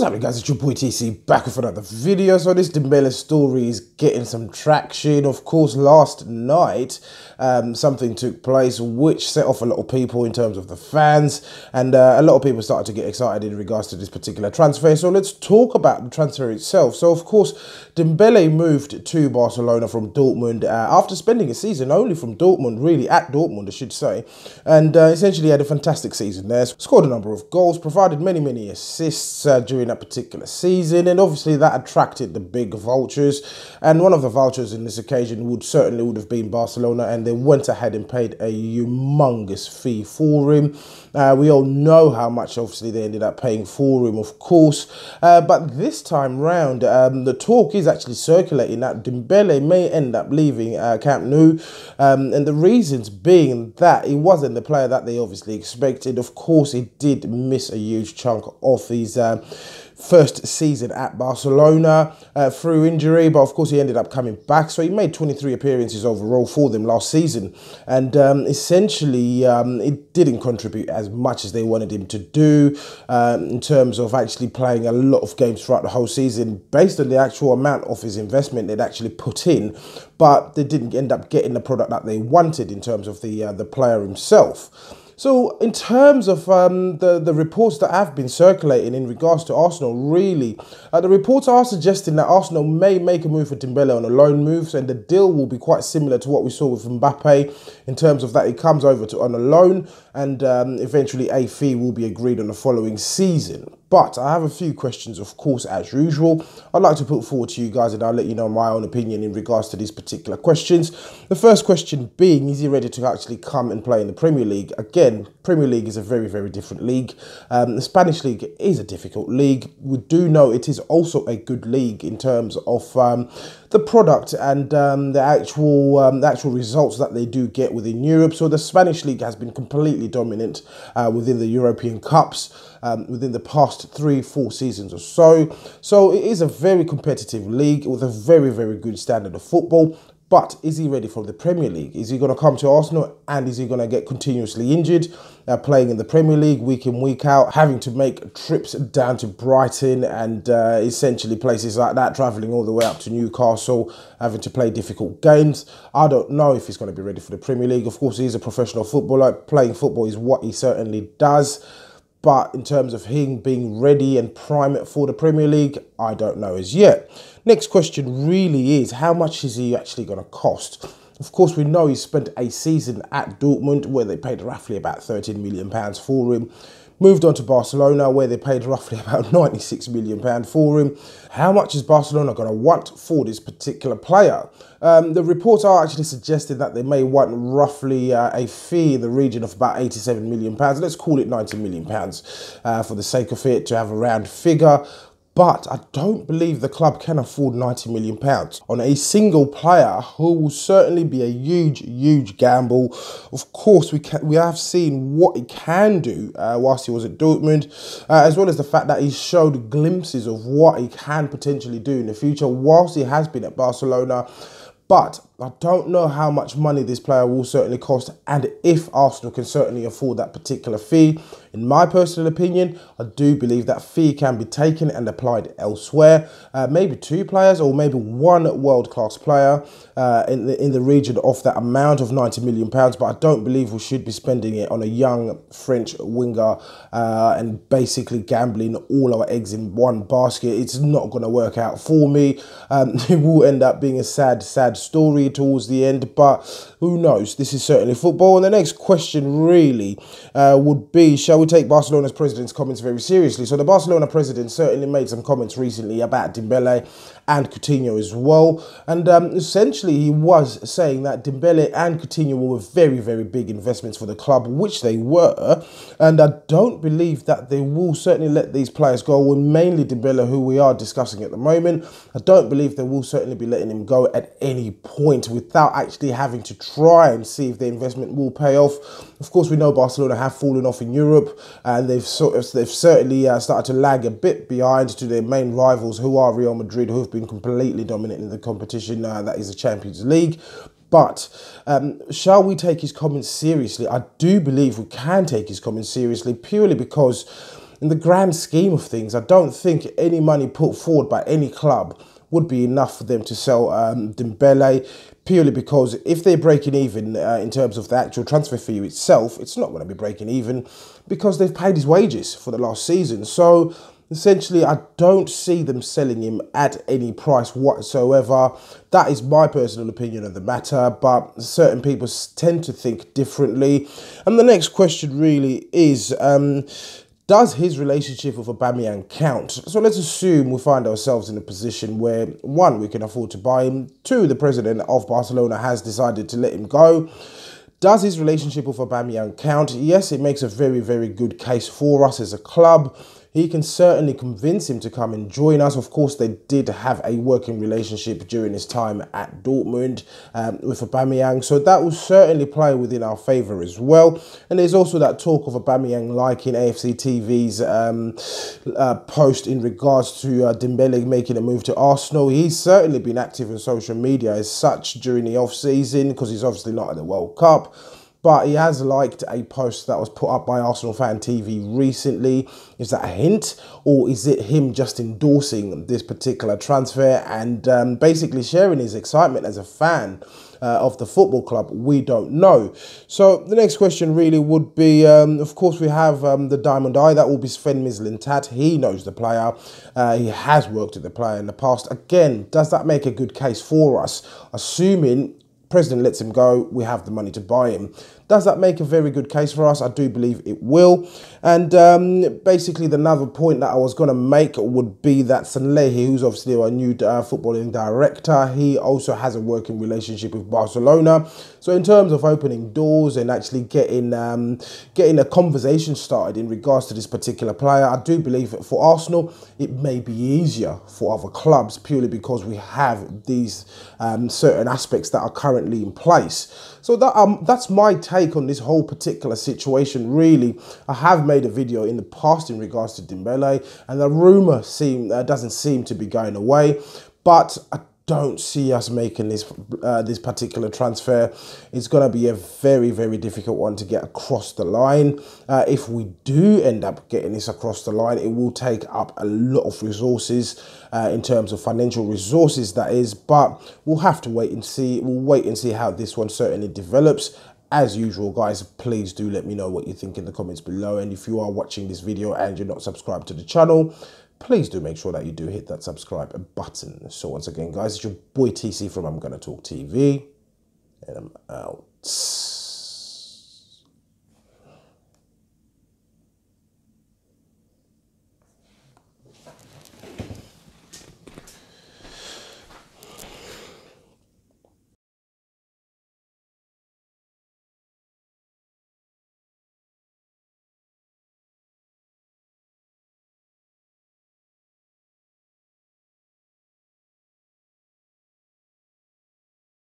What's happening, guys? It's your boy TC back with another video. So this Dembele story is getting some traction. Of course, last night something took place which set off a lot of people in terms of the fans, and a lot of people started to get excited in regards to this particular transfer. So let's talk about the transfer itself. So of course, Dembele moved to Barcelona from Dortmund after spending a season only from Dortmund, really at Dortmund I should say, and essentially had a fantastic season there. Scored a number of goals, provided many assists during that particular season, and obviously that attracted the big vultures, and one of the vultures in this occasion would have been Barcelona, and they went ahead and paid a humongous fee for him. We all know how much obviously they ended up paying for him, of course, but this time round the talk is actually circulating that Dembele may end up leaving Camp Nou, and the reasons being that he wasn't the player that they obviously expected. Of course, he did miss a huge chunk of his first season at Barcelona through injury, but of course he ended up coming back. So he made 23 appearances overall for them last season, and essentially it didn't contribute as much as they wanted him to do in terms of actually playing a lot of games throughout the whole season based on the actual amount of his investment they'd actually put in, but they didn't end up getting the product that they wanted in terms of the player himself. So in terms of the reports that have been circulating in regards to Arsenal, really, the reports are suggesting that Arsenal may make a move for Dembele on a loan move, and the deal will be quite similar to what we saw with Mbappe in terms of that he comes over on a loan, and eventually a fee will be agreed on the following season. But I have a few questions, of course, as usual, I'd like to put forward to you guys, and I'll let you know my own opinion in regards to these particular questions. The first question being, is he ready to actually come and play in the Premier League? Again, Premier League is a very different league. The Spanish league is a difficult league. We do know it is also a good league in terms of the product and the actual results that they do get within Europe. So the Spanish league has been completely dominant within the European Cups within the past 3-4 seasons or so. So it is a very competitive league with a very good standard of football. But is he ready for the Premier League? Is he going to come to Arsenal, and is he going to get continuously injured, playing in the Premier League week in, week out, having to make trips down to Brighton and essentially places like that, travelling all the way up to Newcastle, having to play difficult games? I don't know if he's going to be ready for the Premier League. Of course, he's a professional footballer. Playing football is what he certainly does. But in terms of him being ready and prime for the Premier League, I don't know as yet. Next question really is, how much is he actually going to cost? Of course, we know he spent a season at Dortmund where they paid roughly about £13 million for him. Moved on to Barcelona where they paid roughly about £96 million for him. How much is Barcelona going to want for this particular player? The reports are actually suggesting that they may want roughly a fee in the region of about £87 million. Let's call it £90 million for the sake of it, to have a round figure. But I don't believe the club can afford £90 million on a single player who will certainly be a huge gamble. Of course, we have seen what he can do whilst he was at Dortmund, as well as the fact that he showed glimpses of what he can potentially do in the future whilst he has been at Barcelona. But I don't know how much money this player will certainly cost, and if Arsenal can certainly afford that particular fee. In my personal opinion, I do believe that fee can be taken and applied elsewhere. Maybe two players, or maybe one world-class player in the region of that amount of £90 million. But I don't believe we should be spending it on a young French winger and basically gambling all our eggs in one basket. It's not going to work out for me. It will end up being a sad story towards the end, but who knows? This is certainly football. And the next question really would be, shall we take Barcelona's president's comments very seriously? So the Barcelona president certainly made some comments recently about Dembele and Coutinho as well, and essentially he was saying that Dembele and Coutinho were very big investments for the club, which they were, and I don't believe that they will certainly let these players go, and mainly Dembele, who we are discussing at the moment. I don't believe they will certainly be letting him go at any point without actually having to try and see if the investment will pay off. Of course, we know Barcelona have fallen off in Europe, and they've certainly started to lag a bit behind to their main rivals, who are Real Madrid, who have been completely dominant in the competition that is the Champions League. But shall we take his comments seriously? I do believe we can take his comments seriously, purely because in the grand scheme of things, I don't think any money put forward by any club would be enough for them to sell Dembele, purely because if they're breaking even in terms of the actual transfer fee itself, it's not going to be breaking even because they've paid his wages for the last season. So essentially, I don't see them selling him at any price whatsoever. That is my personal opinion of the matter, but certain people tend to think differently. And the next question really is, does his relationship with Aubameyang count? So let's assume we find ourselves in a position where, one, we can afford to buy him, two, the president of Barcelona has decided to let him go. Does his relationship with Aubameyang count? Yes, it makes a very, very good case for us as a club. He can certainly convince him to come and join us. Of course, they did have a working relationship during his time at Dortmund with Aubameyang, so that will certainly play within our favour as well. And there's also that talk of Aubameyang liking AFC TV's post in regards to Dembele making a move to Arsenal. He's certainly been active on social media as such during the off-season because he's obviously not at the World Cup. But he has liked a post that was put up by Arsenal Fan TV recently. Is that a hint? Or is it him just endorsing this particular transfer and basically sharing his excitement as a fan of the football club? We don't know. So the next question really would be, of course, we have the Diamond Eye. That will be Sven Mislintat. He knows the player. He has worked with the player in the past. Again, does that make a good case for us? Assuming president lets him go, we have the money to buy him. Does that make a very good case for us? I do believe it will. And basically, another point that I was going to make would be that Sanlehi, who's obviously our new footballing director, he also has a working relationship with Barcelona. So in terms of opening doors and actually getting a conversation started in regards to this particular player, I do believe that for Arsenal, it may be easier for other clubs purely because we have these certain aspects that are currently in place. So that's my take on this whole particular situation, really. I have made a video in the past in regards to Dembele, and the rumour doesn't seem to be going away, but I don't see us making this particular transfer. It's going to be a very, very difficult one to get across the line. If we do end up getting this across the line, it will take up a lot of resources in terms of financial resources, that is, but we'll have to wait and see. We'll wait and see how this one certainly develops. As usual, guys, please do let me know what you think in the comments below. And if you are watching this video and you're not subscribed to the channel, please do make sure that you do hit that subscribe button. So once again, guys, it's your boy TC from I'm Gonna Talk TV, and I'm out.